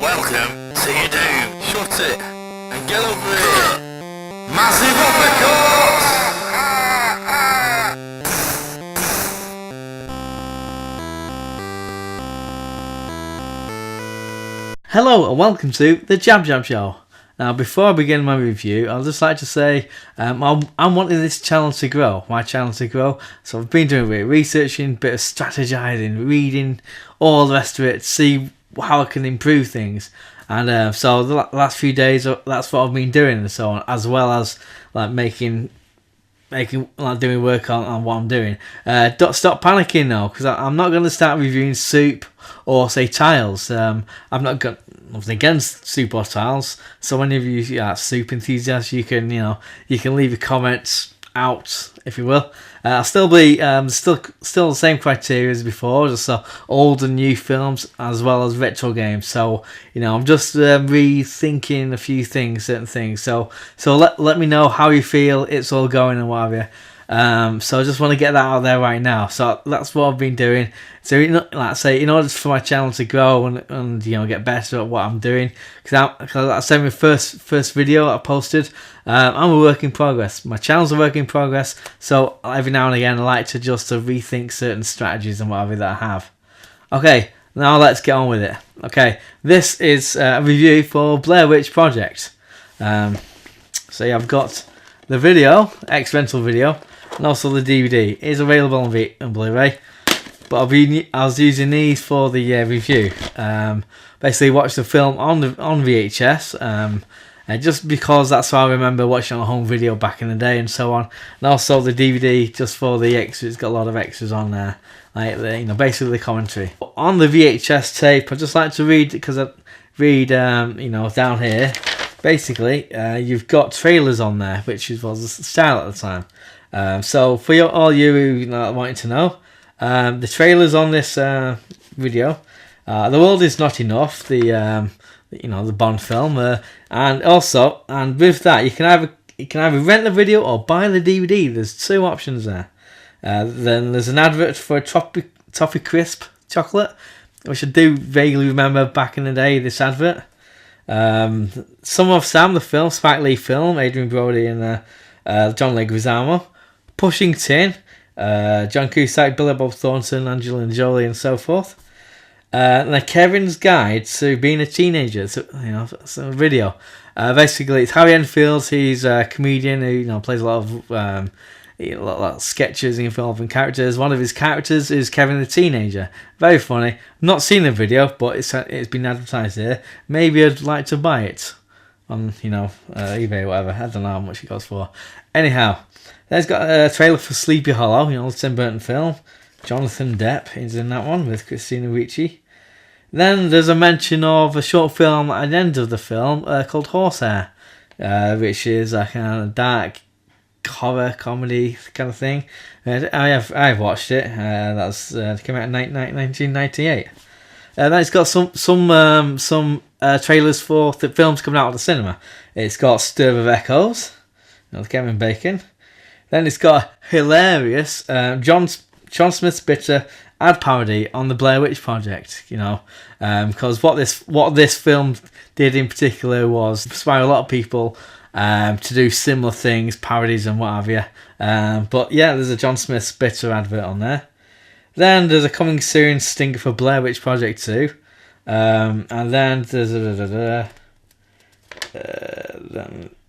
Welcome to your doom. Shut it and get over here. Massive uppercut! Hello and welcome to the JabJab Show. Now, before I begin my review, I'd just like to say I'm wanting this channel to grow, my channel to grow. So I've been doing a bit of researching, bit of strategizing, reading, all the rest of it, to see how I can improve things. And so the last few days, that's what I've been doing, and so on, as well as like making like doing work on what I'm doing. Don't stop panicking now, because I'm not going to start reviewing soup or say tiles. I'm not got nothing against soup or tiles. So any of you soup enthusiasts, you can leave your comments out, if you will. I'll still be still the same criteria as before, just old and new films as well as retro games. So I'm just rethinking a few things, certain things. So let me know how you feel it's all going and what have you. So I just want to get that out there right now. So that's what I've been doing. So like I say, in order for my channel to grow and get better at what I'm doing, because I said my first video I posted, I'm a work in progress. My channel's a work in progress. So every now and again I like to just rethink certain strategies and whatever that I have. Okay, now let's get on with it. Okay, this is a review for Blair Witch Project. So yeah, I've got the video, X-Rental video, and also the DVD. It is available on Blu-ray, but I was using these for the review. Basically watched the film on VHS, and just because that's how I remember watching on home video back in the day and so on. And also the DVD just for the extras. It's got a lot of extras on there, like basically the commentary. On the VHS tape, I just like to read, because I read down here. Basically, you've got trailers on there, which was the style at the time. So for all you who wanting to know, the trailers on this video, The World Is Not Enough, the Bond film, and with that you can either rent the video or buy the DVD. There's two options there. Then there's an advert for a toffee crisp chocolate, which I do vaguely remember back in the day. This advert. Some of Sam, the film, Spike Lee film, Adrian Brody and John Leguizamo, Pushing Tin, John Cusack, Billy Bob Thornton, Angelina Jolie, and so forth. And Kevin's Guide to Being a Teenager. So, it's a video. Basically, it's Harry Enfield. He's a comedian who plays a lot of sketches involving characters. One of his characters is Kevin the Teenager. Very funny. Not seen the video, but it's been advertised here. Maybe I'd like to buy it on eBay or whatever. I don't know how much it goes for. Anyhow, there's got a trailer for Sleepy Hollow, the Tim Burton film. Jonathan Depp is in that one with Christina Ricci. Then there's a mention of a short film at the end of the film called Horsehair, which is a kind of dark horror comedy kind of thing. I've watched it. That's came out in 1998. Then it's got some trailers for the films coming out of the cinema. It's got Stir of Echoes, Kevin Bacon. Then it's got a hilarious John Smith's bitter ad parody on the Blair Witch Project. Because what this film did in particular was inspire a lot of people to do similar things, parodies and what have you. But yeah, there's a John Smith's bitter advert on there. Then there's a coming soon stinger for Blair Witch Project 2. And then there's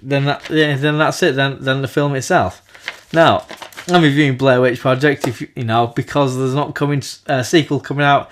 then that's it. Then the film itself. Now, I'm reviewing Blair Witch Project, because there's an upcoming sequel coming out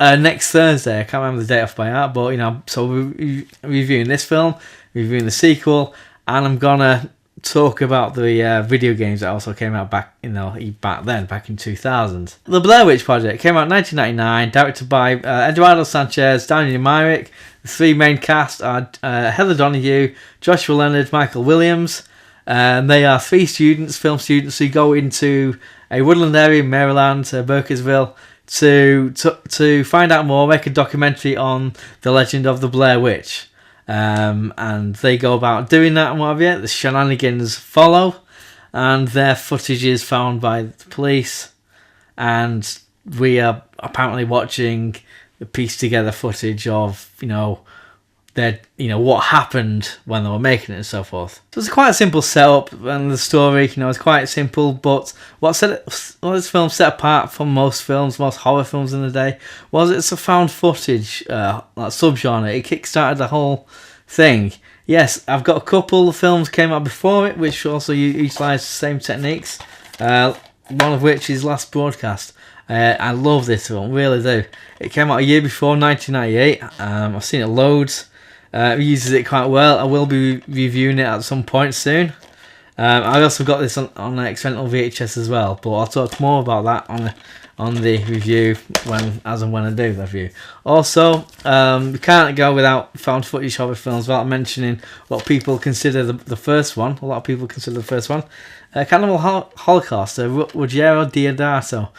next Thursday. I can't remember the date off by heart, but so we're reviewing this film, reviewing the sequel, and I'm gonna talk about the video games that also came out back in 2000. The Blair Witch Project came out in 1999, directed by Eduardo Sanchez, Daniel Myrick. The three main cast are Heather Donahue, Joshua Leonard, Michael Williams. They are three film students who go into a woodland area in Maryland, Burkittsville, to find out more, make a documentary on the legend of the Blair Witch. And they go about doing that and what have you. The shenanigans follow, and their footage is found by the police, and we are apparently watching piece together footage of, what happened when they were making it and so forth. So it's quite a simple setup, and the story, is quite simple. But what this film set apart from most horror films in the day, was it's a found footage subgenre. It kickstarted the whole thing. Yes, I've got a couple of films came out before it, which also utilise the same techniques. One of which is Last Broadcast. I love this film, really do. It came out a year before, 1998. I've seen it loads. It uses it quite well. I will be reviewing it at some point soon. I also got this on experimental VHS as well, but I'll talk more about that on the review when I do the review. Also, we can't go without found footage horror films without mentioning what people consider the first one. A lot of people consider the first one Cannibal Holocaust, Ruggiero Deodato.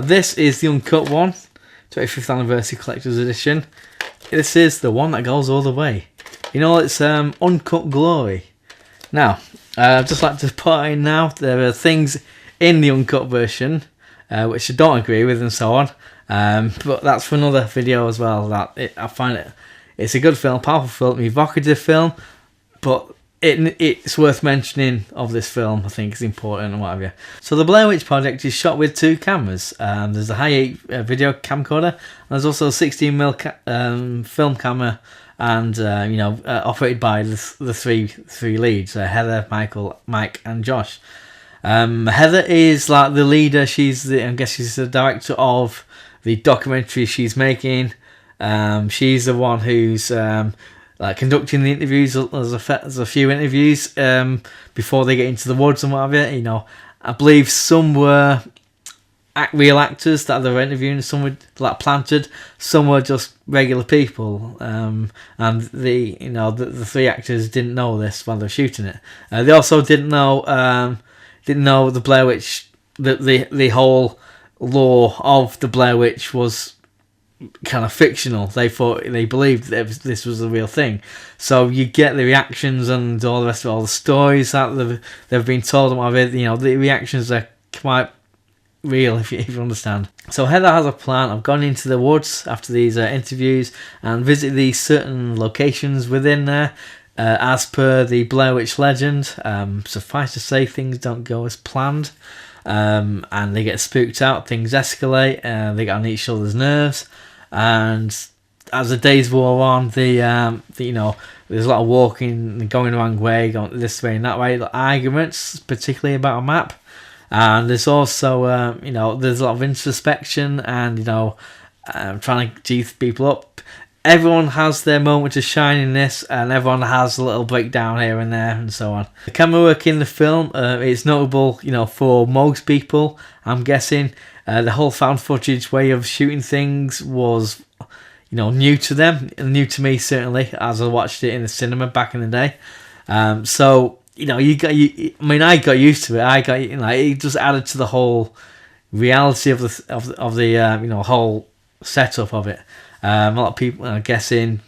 This is the uncut one, 25th anniversary collector's edition. This is the one that goes all the way. It's uncut glory. Now, I'd just like to put in now, there are things in the uncut version which I don't agree with and so on. But that's for another video as well. I find it's a good film, powerful film, evocative film, but it's worth mentioning of this film. I think it's important and whatever. So the Blair Witch Project is shot with 2 cameras. There's a high-8 video camcorder, and there's also a 16mm film camera, and operated by the three leads: Heather, Mike, and Josh. Heather is like the leader. I guess she's the director of the documentary she's making. She's the one who's conducting the interviews. There's a few interviews before they get into the woods and whatever. I believe some were real actors that they were interviewing. Some were planted. Some were just regular people. And the 3 actors didn't know this while they were shooting it. They also didn't know the Blair Witch. The whole lore of the Blair Witch was kind of fictional. They believed that this was the real thing. So you get the reactions and all the rest of all the stories that they've been told and whatever. The reactions are quite real, if you understand. So Heather has a plan of going into the woods after these interviews and visit these certain locations within there. As per the Blair Witch legend, suffice to say, things don't go as planned. And they get spooked out, things escalate, they get on each other's nerves, and as the days wore on, there's a lot of walking, going the wrong way, going this way and that way, arguments, particularly about a map, and there's also, there's a lot of introspection and, trying to G people up. Everyone has their moment to shine in this, and everyone has a little breakdown here and there, and so on. The camera work in the film is notable, for most people. I'm guessing the whole found footage way of shooting things was, new to them, new to me certainly, as I watched it in the cinema back in the day. So I got used to it. It just added to the whole reality of the whole setup of it. A lot of people, I'm guessing,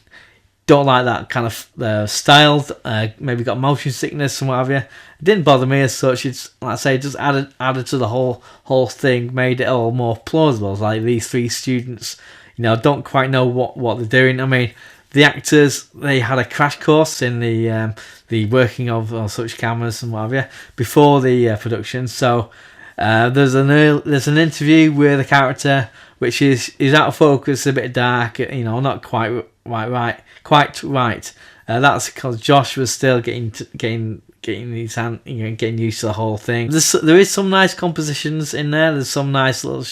don't like that kind of style. Maybe got motion sickness and what have you. It didn't bother me as such. It's, like I say, just added to the whole thing, made it all more plausible. It's like these 3 students, don't quite know what they're doing. I mean, the actors, they had a crash course in the working of such cameras and what have you before the production. So there's an interview with a character which is out of focus, a bit dark, not quite right. That's because Josh was still getting his hand, getting used to the whole thing. There is some nice compositions in there. There's some nice little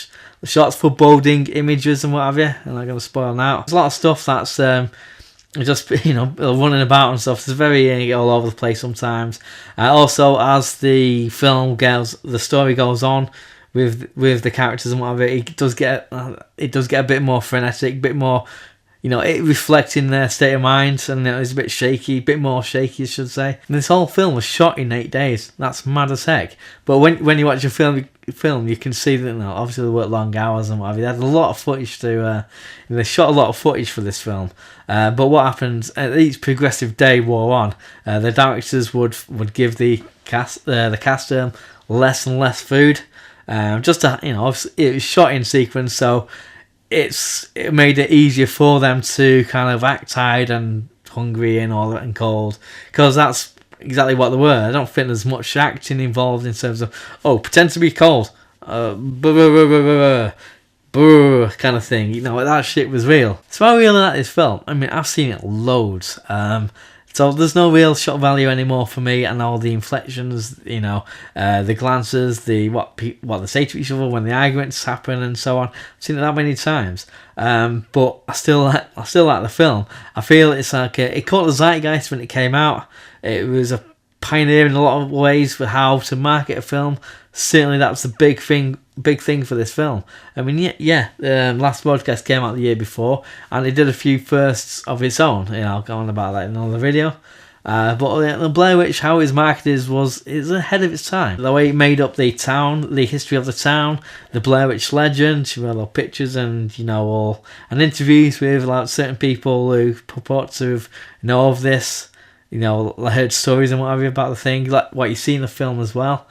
shots, foreboding images and what have you. I'm not going to spoil now. There's a lot of stuff that's just running about and stuff. It's very all over the place sometimes. Also, as the story goes on with the characters and whatever, it does get a bit more frenetic, a bit more, it reflecting their state of mind, and it's a bit more shaky, I should say. And this whole film was shot in 8 days. That's mad as heck. But when you watch a film, you can see that obviously they worked long hours and whatever. They had a lot of footage they shot a lot of footage for this film. But what happened at each progressive day wore on, the directors would give the cast less and less food. It was shot in sequence, so it made it easier for them to kind of act tired and hungry and all that and cold, because that's exactly what they were. I don't think there's much acting involved in terms of, oh, pretend to be cold, kind of thing. You know, that shit was real. So I really like this film. I mean, I've seen it loads. So there's no real shock value anymore for me, and all the inflections, you know, the glances, the what they say to each other when the arguments happen and so on. I've seen it that many times, but I still like the film. I feel it's like it caught the zeitgeist when it came out. It was a pioneer in a lot of ways for how to market a film. Certainly, that's the big thing for this film. I mean, Last Podcast came out the year before, and it did a few firsts of its own. You know, I'll go on about that in another video. But the Blair Witch, how it was marketed, is ahead of its time. The way it made up the town, the history of the town, the Blair Witch legend, you know, pictures and and interviews with like certain people who purport to know of this. You know, I heard stories and whatever about the thing, like what you see in the film as well.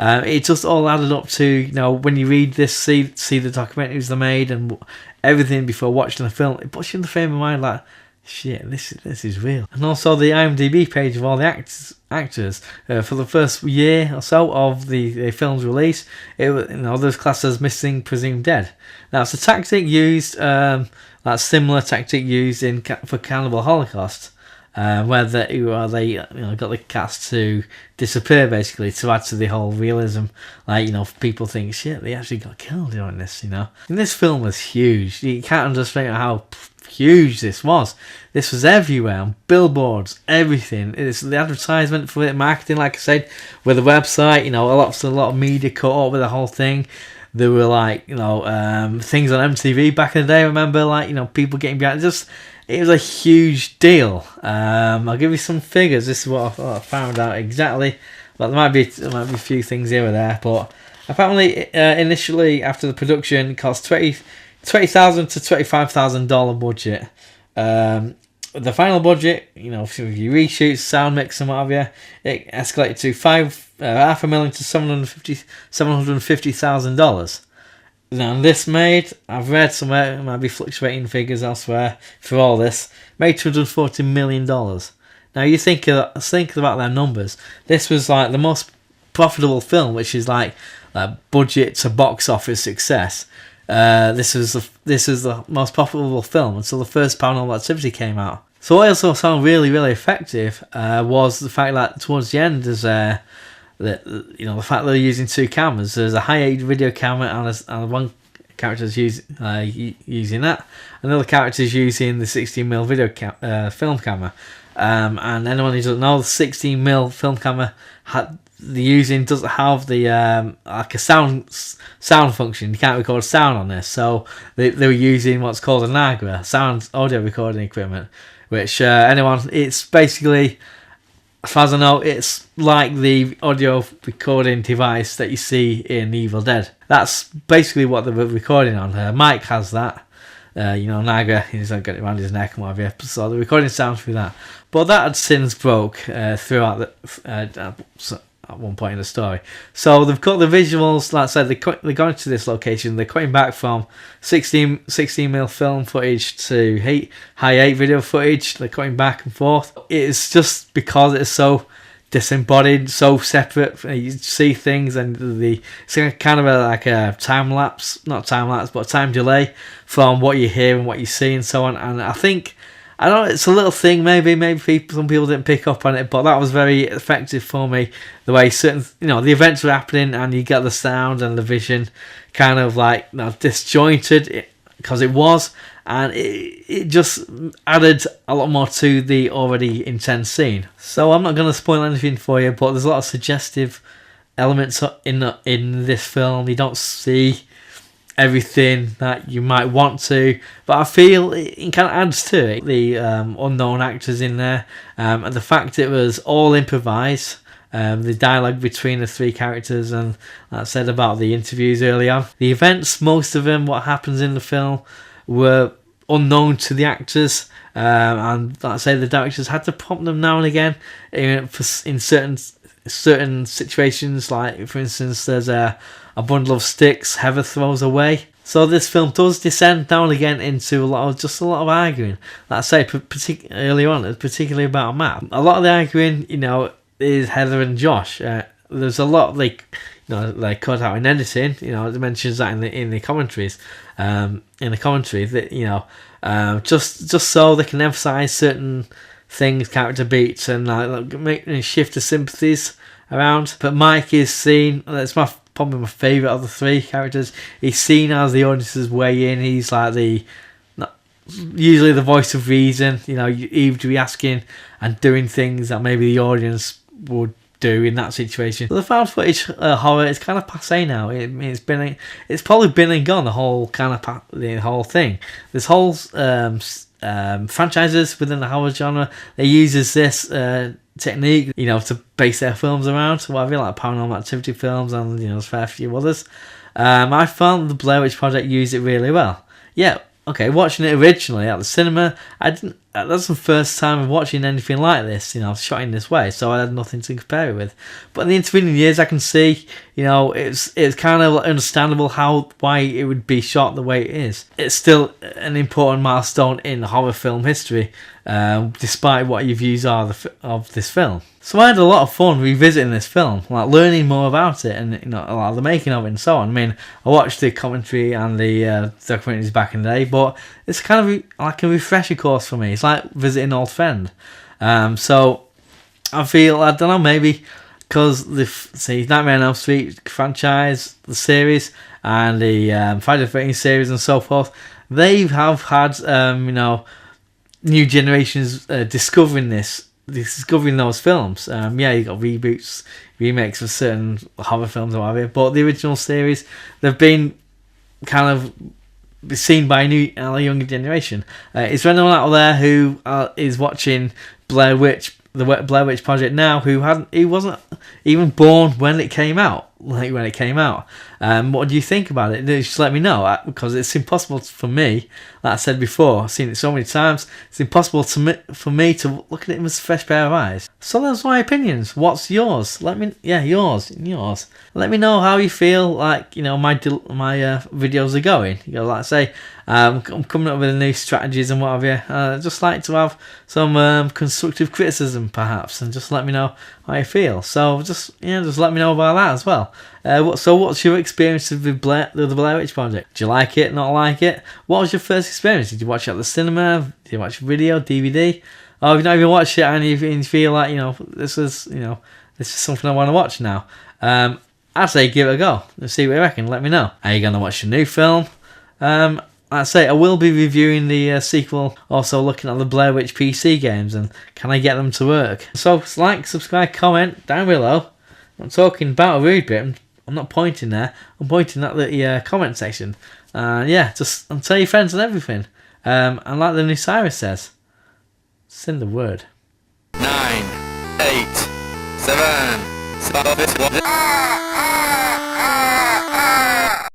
It just all added up to, you know, when you read this, see the documentaries they made and everything before watching the film, it puts you in the frame of mind like, shit, this is real. And also the IMDb page of all the actors for the first year or so of the film's release, it was, you know, those classed as missing, presumed dead. Now it's a tactic used, that similar tactic used for Cannibal Holocaust. Where they got the cast to disappear basically to add to the whole realism. Like, you know, people think, shit, they actually got killed doing this, you know. And this film was huge. You can't understand how huge this was. This was everywhere, on billboards, everything. It's the advertisement for it, marketing, like I said, with the website, you know, a lot of media caught up with the whole thing. There were like, you know, things on MTV back in the day. I remember, like, you know, people getting behind it. It was a huge deal. I'll give you some figures. This is what I found out exactly. But there might be a few things here or there. But apparently, initially after the production, it cost $20,000 to $25,000 budget. The final budget, you know, if you reshoot, sound mix and what have you, it escalated to $500,000 to $750,000. Now this made, I've read somewhere, it might be fluctuating figures elsewhere for all this, made $240 million. Now you think about their numbers. This was like the most profitable film, which is like budget to box office success. This is the most profitable film until the first Paranormal Activity came out. So what also sounded really, really effective was the fact that towards the end there's the fact they're using two cameras. There's a high-end video camera and one character's using that. Another character's using the 16mm video film camera. And anyone who doesn't know, the 16mm film camera doesn't have the like a sound function. You can't record sound on this, so they were using what's called a Nagra, sound audio recording equipment. Which it's basically, as far as I know, it's like the audio recording device that you see in Evil Dead. That's basically what they were recording on. Mike has that. Naga, he's got it around his neck and whatever. So the recording sounds through that. But that had since broke throughout at one point in the story. So they've cut the visuals, like I said, they're going to this location, they're cutting back from 16mm film footage to high 8 video footage, they're cutting back and forth. It's just because it's so disembodied, so separate, you see things, and it's kind of like a time lapse, not time lapse, but a time delay from what you hear and what you see and so on. And I don't know, it's a little thing, maybe some people didn't pick up on it, but that was very effective for me. The way certain, the events were happening and you get the sound and the vision kind of like disjointed, because it was, and it just added a lot more to the already intense scene. So I'm not going to spoil anything for you, but there's a lot of suggestive elements in this film. You don't see everything that you might want to, but I feel it kind of adds to it. The unknown actors in there, and the fact it was all improvised, the dialogue between the three characters, and like I said about the interviews early on. The events, most of them, what happens in the film, were unknown to the actors, and like I say, the directors had to prompt them now and again in certain situations. Like, for instance, there's a bundle of sticks Heather throws away. So this film does descend down again into a lot of arguing. Like I say, early on, particularly about a map. A lot of the arguing, is Heather and Josh. There's a lot like cut out in editing. It mentions that in the commentaries. That just so they can emphasize certain things, character beats, and make shift the sympathies around. But Mike is seen. That's probably my favourite of the three characters. He's seen as the audience's way in. He's like usually the voice of reason. He would be asking and doing things that maybe the audience would do in that situation. The found footage horror is kind of passé now. It's probably been and gone, the whole thing. This whole franchises within the horror genre, they uses this technique, to base their films around. Whatever, like Paranormal Activity films and there's a fair few others. I found the Blair Witch Project used it really well. Yeah. Okay, watching it originally at the cinema, that's the first time of watching anything like this, shot in this way, so I had nothing to compare it with. But in the intervening years, I can see, it's kind of understandable why it would be shot the way it is. It's still an important milestone in horror film history, despite what your views are of this film. So I had a lot of fun revisiting this film, like learning more about it and a lot of the making of it and so on. I mean, I watched the commentary and the documentaries back in the day, but it's kind of like a refresher course for me. It's like visiting an old friend. So I feel, I don't know, maybe because the Nightmare on Elm Street franchise, the series, and the Friday the 13th series and so forth, they have had new generations discovering those films. You got reboots, remakes of certain horror films or whatever, but the original series, they've been kind of seen by a younger generation. Is there anyone out there who is watching the Blair Witch Project now who wasn't even born when it came out? What do you think about it? Just let me know, because it's impossible for me, like I said before, I've seen it so many times, it's impossible for me to look at it with a fresh pair of eyes. So that's my opinions. What's yours? Yours. Let me know how you feel like my videos are going. Like I say, I'm coming up with new strategies and what have you. I'd just like to have some constructive criticism perhaps, and just let me know how you feel. So just let me know about that as well. What's your experience of the Blair Witch Project? Do you like it? Not like it? What was your first experience? Did you watch it at the cinema? Did you watch video, DVD? Or have you not even watched it and you feel like this is something I want to watch now? I'd say give it a go. Let's see what you reckon. Let me know. Are you gonna watch a new film? Like I say, I will be reviewing the sequel, also looking at the Blair Witch PC games and can I get them to work. So like, subscribe, comment down below. I'm talking about a rude bit. I'm not pointing there. I'm pointing at the comment section. And tell your friends and everything. And like the new Cyrus says, send the word. 9, 8, 7, 6, 5, 4, 3, 2, 1.